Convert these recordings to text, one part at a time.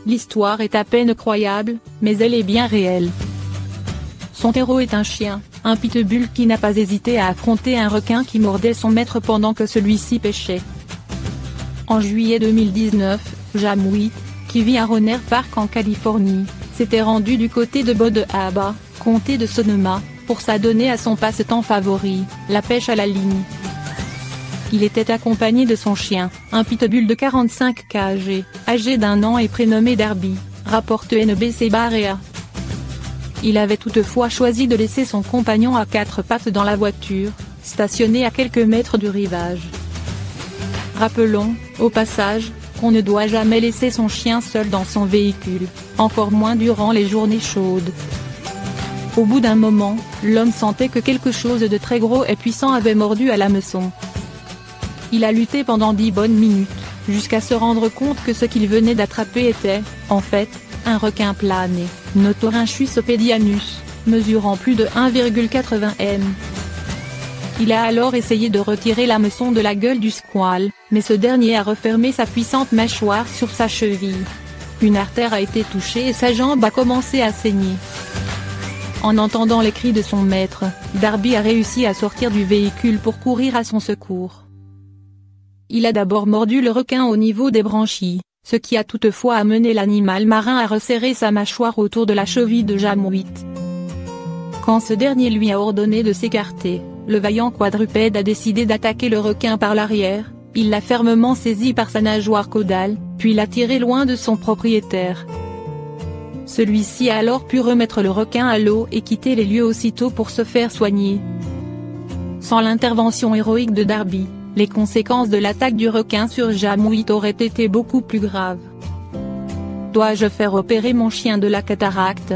L'histoire est à peine croyable, mais elle est bien réelle. Son héros est un chien, un pitbull qui n'a pas hésité à affronter un requin qui mordait son maître pendant que celui-ci pêchait. En juillet 2019, Jamwit, qui vit à Rohnert Park en Californie, s'était rendu du côté de Bodeaba, comté de Sonoma, pour s'adonner à son passe-temps favori, la pêche à la ligne. Il était accompagné de son chien, un pitbull de 45 kg, âgé d'1 an et prénommé Darby, rapporte NBC Barea. Il avait toutefois choisi de laisser son compagnon à 4 pattes dans la voiture, stationnée à quelques mètres du rivage. Rappelons, au passage, qu'on ne doit jamais laisser son chien seul dans son véhicule, encore moins durant les journées chaudes. Au bout d'un moment, l'homme sentait que quelque chose de très gros et puissant avait mordu à l'hameçon. Il a lutté pendant 10 bonnes minutes, jusqu'à se rendre compte que ce qu'il venait d'attraper était, en fait, un requin plané, Notorhynchus opedianus, mesurant plus de 1,80 m. Il a alors essayé de retirer l'hameçon de la gueule du squale, mais ce dernier a refermé sa puissante mâchoire sur sa cheville. Une artère a été touchée et sa jambe a commencé à saigner. En entendant les cris de son maître, Darby a réussi à sortir du véhicule pour courir à son secours. Il a d'abord mordu le requin au niveau des branchies, ce qui a toutefois amené l'animal marin à resserrer sa mâchoire autour de la cheville de Jamwit. Quand ce dernier lui a ordonné de s'écarter, le vaillant quadrupède a décidé d'attaquer le requin par l'arrière. Il l'a fermement saisi par sa nageoire caudale, puis l'a tiré loin de son propriétaire. Celui-ci a alors pu remettre le requin à l'eau et quitter les lieux aussitôt pour se faire soigner. Sans l'intervention héroïque de Darby, les conséquences de l'attaque du requin sur Jamwit auraient été beaucoup plus graves. Dois-je faire opérer mon chien de la cataracte?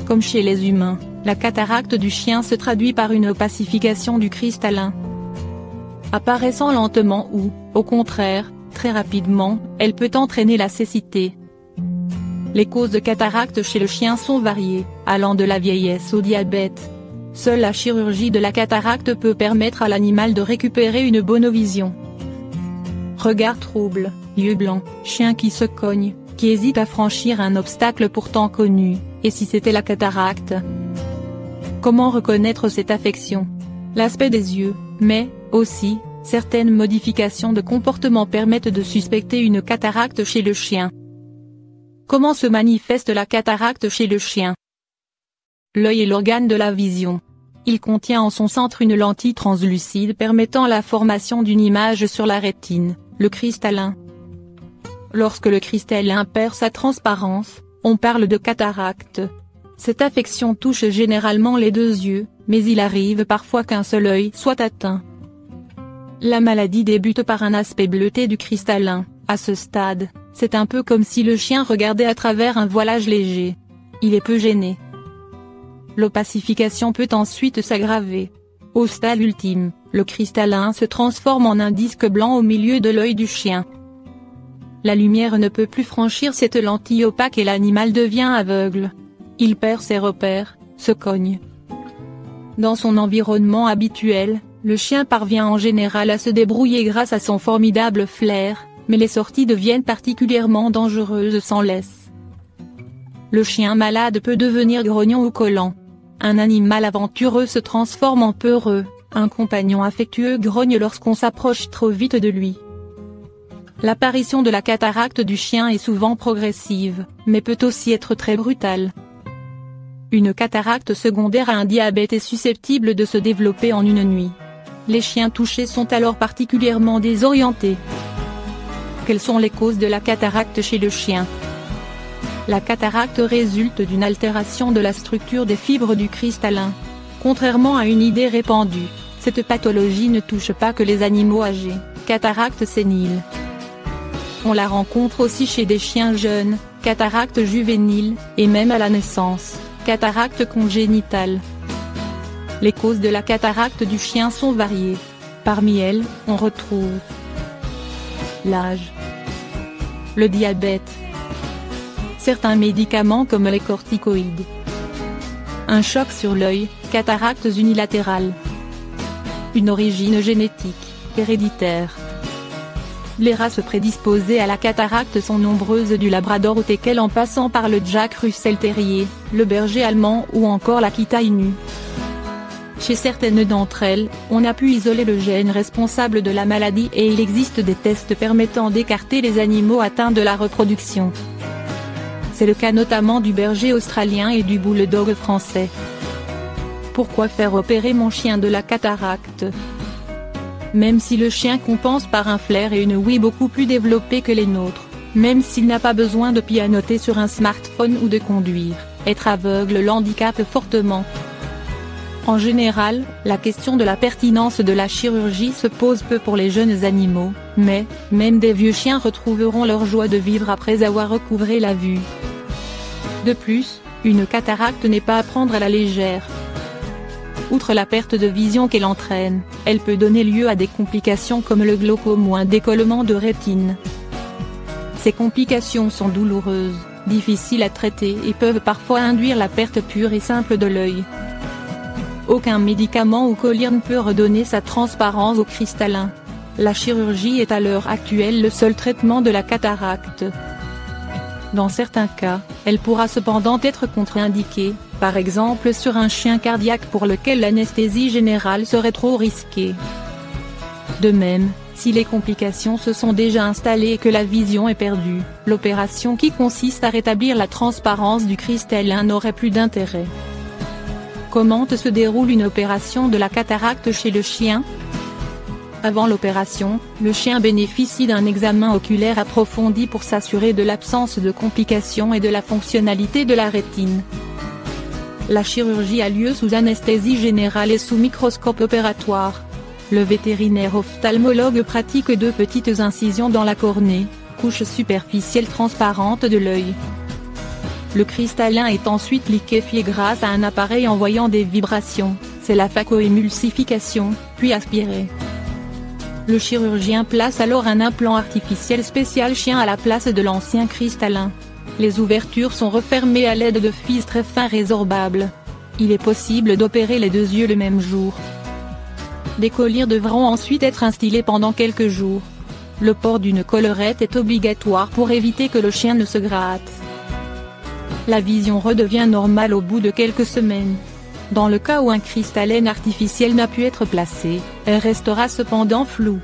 Comme chez les humains, la cataracte du chien se traduit par une opacification du cristallin. Apparaissant lentement ou, au contraire, très rapidement, elle peut entraîner la cécité. Les causes de cataracte chez le chien sont variées, allant de la vieillesse au diabète. Seule la chirurgie de la cataracte peut permettre à l'animal de récupérer une bonne vision. Regard trouble, yeux blancs, chien qui se cogne, qui hésite à franchir un obstacle pourtant connu, et si c'était la cataracte? Comment reconnaître cette affection? L'aspect des yeux, mais, aussi, certaines modifications de comportement permettent de suspecter une cataracte chez le chien. Comment se manifeste la cataracte chez le chien? L'œil est l'organe de la vision. Il contient en son centre une lentille translucide permettant la formation d'une image sur la rétine, le cristallin. Lorsque le cristallin perd sa transparence, on parle de cataracte. Cette affection touche généralement les 2 yeux, mais il arrive parfois qu'un seul œil soit atteint. La maladie débute par un aspect bleuté du cristallin. À ce stade, c'est un peu comme si le chien regardait à travers un voilage léger. Il est peu gêné. L'opacification peut ensuite s'aggraver. Au stade ultime, le cristallin se transforme en un disque blanc au milieu de l'œil du chien. La lumière ne peut plus franchir cette lentille opaque et l'animal devient aveugle. Il perd ses repères, se cogne. Dans son environnement habituel, le chien parvient en général à se débrouiller grâce à son formidable flair, mais les sorties deviennent particulièrement dangereuses sans laisse. Le chien malade peut devenir grognon ou collant. Un animal aventureux se transforme en peureux, un compagnon affectueux grogne lorsqu'on s'approche trop vite de lui. L'apparition de la cataracte du chien est souvent progressive, mais peut aussi être très brutale. Une cataracte secondaire à un diabète est susceptible de se développer en une nuit. Les chiens touchés sont alors particulièrement désorientés. Quelles sont les causes de la cataracte chez le chien? La cataracte résulte d'une altération de la structure des fibres du cristallin. Contrairement à une idée répandue, cette pathologie ne touche pas que les animaux âgés, cataracte sénile. On la rencontre aussi chez des chiens jeunes, cataracte juvénile, et même à la naissance, cataracte congénitale. Les causes de la cataracte du chien sont variées. Parmi elles, on retrouve l'âge, le diabète, certains médicaments comme les corticoïdes, un choc sur l'œil, cataractes unilatérales, une origine génétique, héréditaire, Les races prédisposées à la cataracte sont nombreuses du Labrador au Teckel en passant par le Jack Russell Terrier, le berger allemand ou encore l'Akita Inu. Chez certaines d'entre elles, on a pu isoler le gène responsable de la maladie et il existe des tests permettant d'écarter les animaux atteints de la reproduction. C'est le cas notamment du berger australien et du bulldog français. Pourquoi faire opérer mon chien de la cataracte? Même si le chien compense par un flair et une ouïe beaucoup plus développés que les nôtres, même s'il n'a pas besoin de pianoter sur un smartphone ou de conduire, être aveugle l'handicape fortement. En général, la question de la pertinence de la chirurgie se pose peu pour les jeunes animaux, mais, même des vieux chiens retrouveront leur joie de vivre après avoir recouvré la vue. De plus, une cataracte n'est pas à prendre à la légère. Outre la perte de vision qu'elle entraîne, elle peut donner lieu à des complications comme le glaucome ou un décollement de rétine. Ces complications sont douloureuses, difficiles à traiter et peuvent parfois induire la perte pure et simple de l'œil. Aucun médicament ou collier ne peut redonner sa transparence au cristallin. La chirurgie est à l'heure actuelle le seul traitement de la cataracte. Dans certains cas, elle pourra cependant être contre-indiquée, par exemple sur un chien cardiaque pour lequel l'anesthésie générale serait trop risquée. De même, si les complications se sont déjà installées et que la vision est perdue, l'opération qui consiste à rétablir la transparence du cristallin n'aurait plus d'intérêt. Comment se déroule une opération de la cataracte chez le chien? Avant l'opération, le chien bénéficie d'un examen oculaire approfondi pour s'assurer de l'absence de complications et de la fonctionnalité de la rétine. La chirurgie a lieu sous anesthésie générale et sous microscope opératoire. Le vétérinaire ophtalmologue pratique 2 petites incisions dans la cornée, couche superficielle transparente de l'œil. Le cristallin est ensuite liquéfié grâce à un appareil envoyant des vibrations, c'est la phacoémulsification, puis aspiré. Le chirurgien place alors un implant artificiel spécial chien à la place de l'ancien cristallin. Les ouvertures sont refermées à l'aide de fils très fins résorbables. Il est possible d'opérer les 2 yeux le même jour. Des colliers devront ensuite être instillés pendant quelques jours. Le port d'une collerette est obligatoire pour éviter que le chien ne se gratte. La vision redevient normale au bout de quelques semaines. Dans le cas où un cristallin artificiel n'a pu être placé, elle restera cependant floue.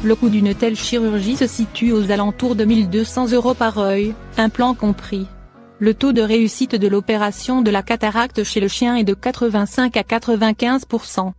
Le coût d'une telle chirurgie se situe aux alentours de 1 200 € par œil, implant compris. Le taux de réussite de l'opération de la cataracte chez le chien est de 85 à 95%.